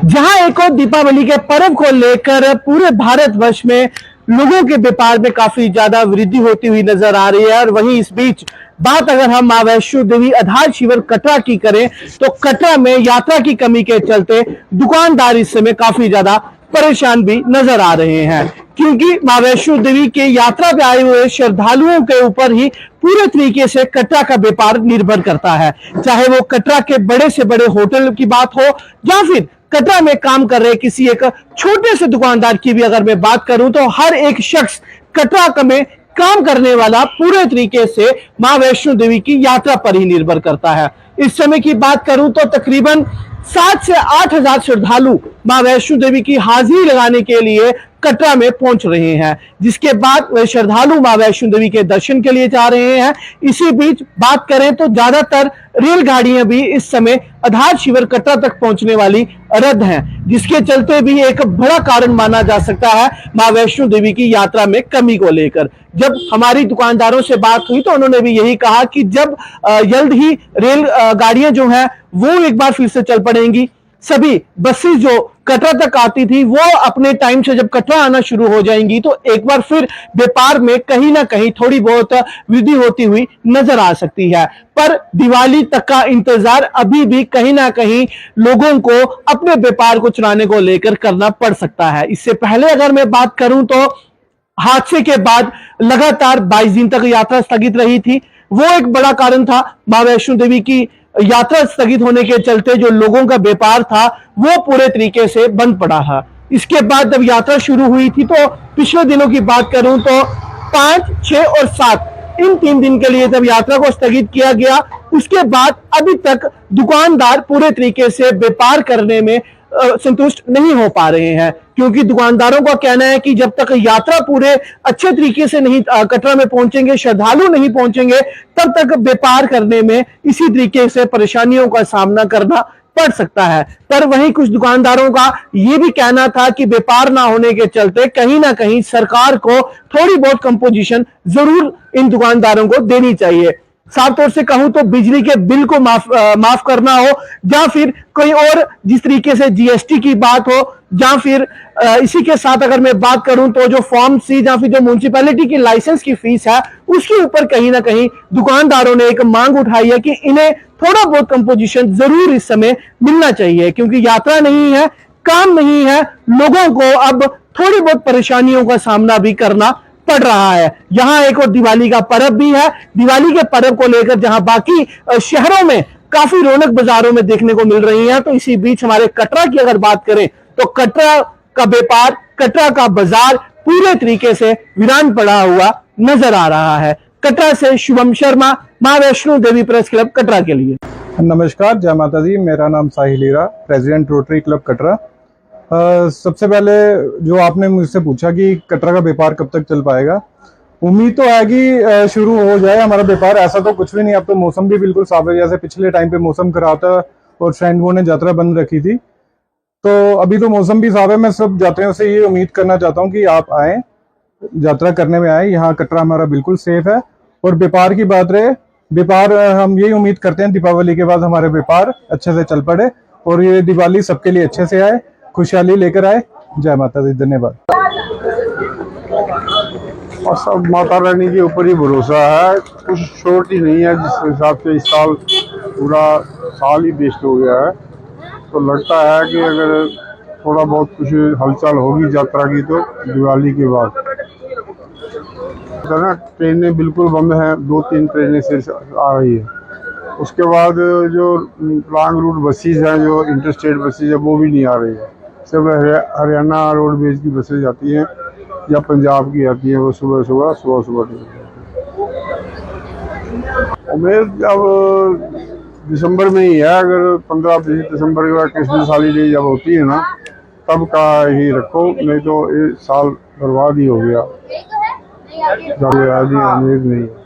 जहां एक और दीपावली के पर्व को लेकर पूरे भारतवर्ष में लोगों के व्यापार में काफी ज्यादा वृद्धि होती हुई नजर आ रही है। और वहीं इस बीच बात अगर हम मां वैष्णो देवी आधार शिविर कटरा की करें तो कटरा में यात्रा की कमी के चलते दुकानदार इस समय काफी ज्यादा परेशान भी नजर आ रहे हैं, क्योंकि मां वैष्णो देवी के यात्रा पे आए हुए श्रद्धालुओं के ऊपर ही पूरे तरीके से कटरा का व्यापार निर्भर करता है। चाहे वो कटरा के बड़े से बड़े होटल की बात हो या फिर कटरा में काम कर रहे किसी एक छोटे से दुकानदार की भी अगर मैं बात करूं तो हर एक शख्स कटरा में काम करने वाला पूरे तरीके से मां वैष्णो देवी की यात्रा पर ही निर्भर करता है। इस समय की बात करूं तो तकरीबन 7 से 8 हजार श्रद्धालु मां वैष्णो देवी की हाजिरी लगाने के लिए कटरा में पहुंच रहे हैं, जिसके बाद वे श्रद्धालु मां वैष्णो देवी के दर्शन के लिए जा रहे हैं। इसी बीच बात करें तो ज्यादातर रेलगाड़ियां भी इस समय आधार शिविर कटरा तक पहुंचने वाली रद्द हैं, जिसके चलते भी एक बड़ा कारण माना जा सकता है मां वैष्णो देवी की यात्रा में कमी को लेकर। जब हमारी दुकानदारों से बात हुई तो उन्होंने भी यही कहा कि जब जल्द ही रेल गाड़ियां जो हैं वो एक बार फिर से चल पड़ेंगी, सभी बसेस जो कटरा तक आती थी वो अपने टाइम से जब कटरा आना शुरू हो जाएंगी तो एक बार फिर व्यापार में कहीं ना कहीं थोड़ी बहुत वृद्धि होती हुई नजर आ सकती है। पर दिवाली तक का इंतजार अभी भी कहीं ना कहीं लोगों को अपने व्यापार को चलाने को लेकर करना पड़ सकता है। इससे पहले अगर मैं बात करूं तो हादसे के बाद लगातार 22 दिन तक यात्रा स्थगित रही थी, वो एक बड़ा कारण था। मां वैष्णो देवी की यात्रा स्थगित होने के चलते जो लोगों का व्यापार था वो पूरे तरीके से बंद पड़ा है। इसके बाद जब यात्रा शुरू हुई थी तो पिछले दिनों की बात करूं तो 5, 6 और 7 इन 3 दिन के लिए जब यात्रा को स्थगित किया गया, उसके बाद अभी तक दुकानदार पूरे तरीके से व्यापार करने में संतुष्ट नहीं हो पा रहे हैं, क्योंकि दुकानदारों का कहना है कि जब तक यात्रा पूरे अच्छे तरीके से नहीं कटरा में पहुंचेंगे, श्रद्धालु नहीं पहुंचेंगे, तब तक व्यापार करने में इसी तरीके से परेशानियों का सामना करना पड़ सकता है। पर वहीं कुछ दुकानदारों का यह भी कहना था कि व्यापार ना होने के चलते कहीं ना कहीं सरकार को थोड़ी बहुत कंपोजिशन जरूर इन दुकानदारों को देनी चाहिए। साफ तौर से कहूं तो बिजली के बिल को माफ करना हो या फिर कोई और जिस तरीके से जीएसटी की बात हो, या फिर इसी के साथ अगर मैं बात करूं तो जो फॉर्म सी या फिर जो म्युनिसिपैलिटी की लाइसेंस की फीस है उसके ऊपर कहीं ना कहीं दुकानदारों ने एक मांग उठाई है कि इन्हें थोड़ा बहुत कंपोजिशन जरूर इस समय मिलना चाहिए, क्योंकि यात्रा नहीं है, काम नहीं है, लोगों को अब थोड़ी बहुत परेशानियों का सामना भी करना पड़ रहा है। यहाँ एक और दिवाली का पर्व भी है। दिवाली के पर्व को लेकर जहां बाकी शहरों में काफी रौनक बाजारों में देखने को मिल रही है, तो इसी बीच हमारे कटरा की अगर बात करें तो कटरा का व्यापार, कटरा का बाजार पूरे तरीके से वीरान पड़ा हुआ नजर आ रहा है। कटरा से शुभम शर्मा, मां वैष्णो देवी प्रेस क्लब कटरा के लिए। नमस्कार, जय माता दी। मेरा नाम साहिल हीरा, प्रेसिडेंट रोटरी क्लब कटरा। सबसे पहले जो आपने मुझसे पूछा कि कटरा का व्यापार कब तक चल पाएगा, उम्मीद तो है कि शुरू हो जाए हमारा व्यापार। ऐसा तो कुछ भी नहीं, अब तो मौसम भी बिल्कुल साफ है। जैसे पिछले टाइम पे मौसम खराब था और फ्रेंडों ने यात्रा बंद रखी थी, तो अभी तो मौसम भी साफ है। मैं सब यात्रियों से ये उम्मीद करना चाहता हूँ कि आप आए, यात्रा करने में आए। यहाँ कटरा हमारा बिल्कुल सेफ है। और व्यापार की बात रहे, व्यापार हम यही उम्मीद करते हैं दीपावली के बाद हमारे व्यापार अच्छे से चल पड़े और ये दिवाली सबके लिए अच्छे से आए, खुशहाली लेकर आए। जय माता दी, धन्यवाद। और सब माता रानी के ऊपर ही भरोसा है, कुछ शॉर्ट ही नहीं है। जिस हिसाब से इस साल पूरा साल ही वेस्ट हो गया है, तो लगता है कि अगर थोड़ा बहुत कुछ हलचल होगी यात्रा की तो दिवाली के बाद। ना ट्रेनें बिल्कुल बंद हैं, 2-3 ट्रेनें सिर्फ आ रही है। उसके बाद जो लॉन्ग रूट बसेस हैं, जो इंटरस्टेट बसेस है, वो भी नहीं आ रही है। सब हरियाणा रोडवेज की बसें जाती हैं या पंजाब की आती हैं, वो सुबह उम्मीद अब दिसंबर में ही है। अगर 15-20 दिसंबर के बाद क्रिसमस हॉलीडे जब होती है ना, तब का ही रखो, नहीं तो ये साल बर्बाद ही हो गया। उम्मीद नहीं है।